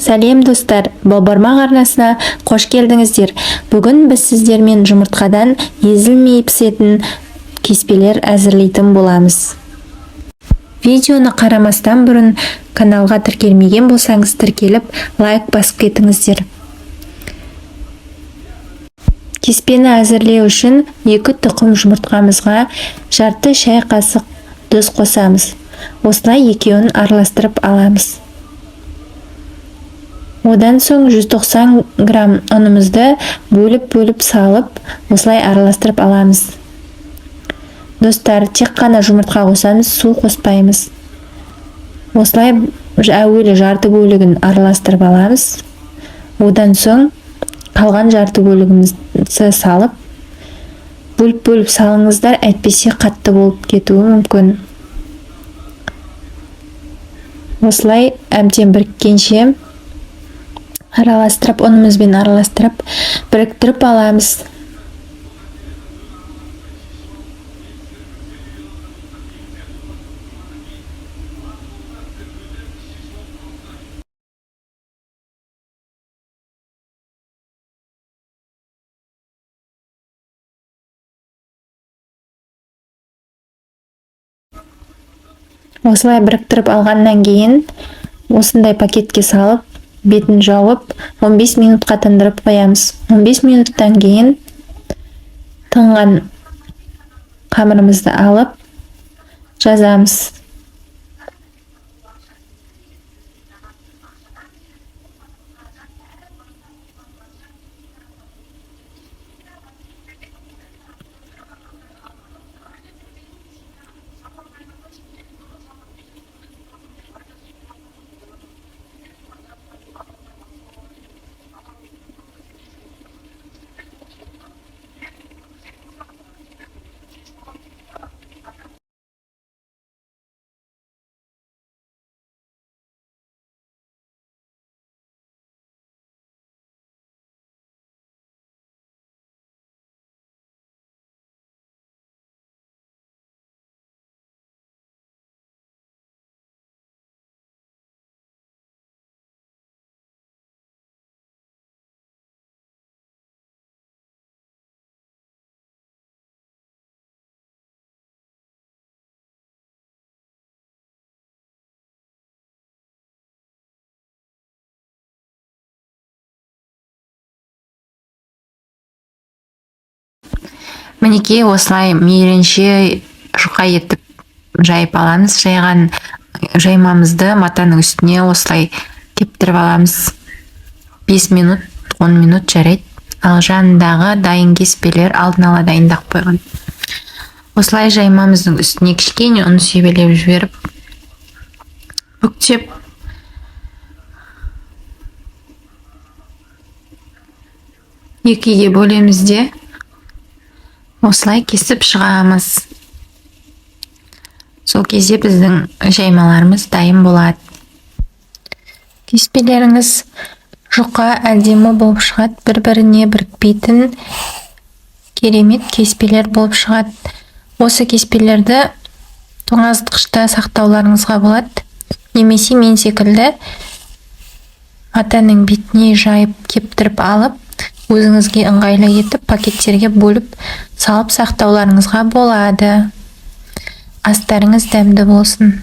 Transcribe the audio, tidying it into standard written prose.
Сәлем достар, Балбармақ арнасына қош келдіңіздер. Бүгін біз сіздермен жұмыртқадан езілмей пісетін кеспелер әзірлейтін боламыз. Видеоны қарамастан бұрын каналға тіркелмеген болсаңыз тіркеліп, лайк басып кетіңіздер. Кеспені әзірлеу үшін 2 тұқым жұмыртқамызға жарты шай қасық тұз қосамыз. Осылай екеуін араластырып аламыз. Одан соң 190 грамм ұнымызды бөліп салып, осылай араластырып аламыз. Достар, тек қана жұмыртқа қосамыз, су қоспаймыз. Осылай әуелі жарты бөлігін араластырып аламыз. Одан соң қалған жарты бөлігімізді салып, бөліп салыңыздар, әйтпесе қатты болып кетуі мүмкін. Осылай әбден біріккенше араластырып, ұнымызбен араластырып, біріктіріп аламыз. Осылай біріктіріп алғаннан кейін, осындай пакетке салып, бетін жауып, 15 минутқа тындырып қоямыз. 15 минуттан кейін тынған қамырымызды алып, жазамыз. Мінекей осылай мейлінше жұқа етіп жайып аламыз. Жаймамызды матаның үстіне осылай кептіріп аламыз. 5 минут, 10 минут жарайды. Ал жанындағы дайын кеспелер алдын ала дайындап қойған. Осылай жаймамыздың үстіне кішкене ұн себелеп жіберіп, бүктеп, екіге бөлеміз де осылай кесіп шығамыз. Сол кезде біздің жаймаларымыз дайын болады. Кеспелеріңіз жұқа әдемі болып шығады, бір-біріне бірікпейтін керемет кеспелер болып шығады. Осы кеспелерді тоңазытқышта сақтауларыңызға болады. Немесе мен секілді матаның бетіне жайып кептіріп алып, өзіңізге ыңғайлы етіп пакеттерге бөліп салып сақтауларыңызға болады. Астарыңыз дәмді болсын.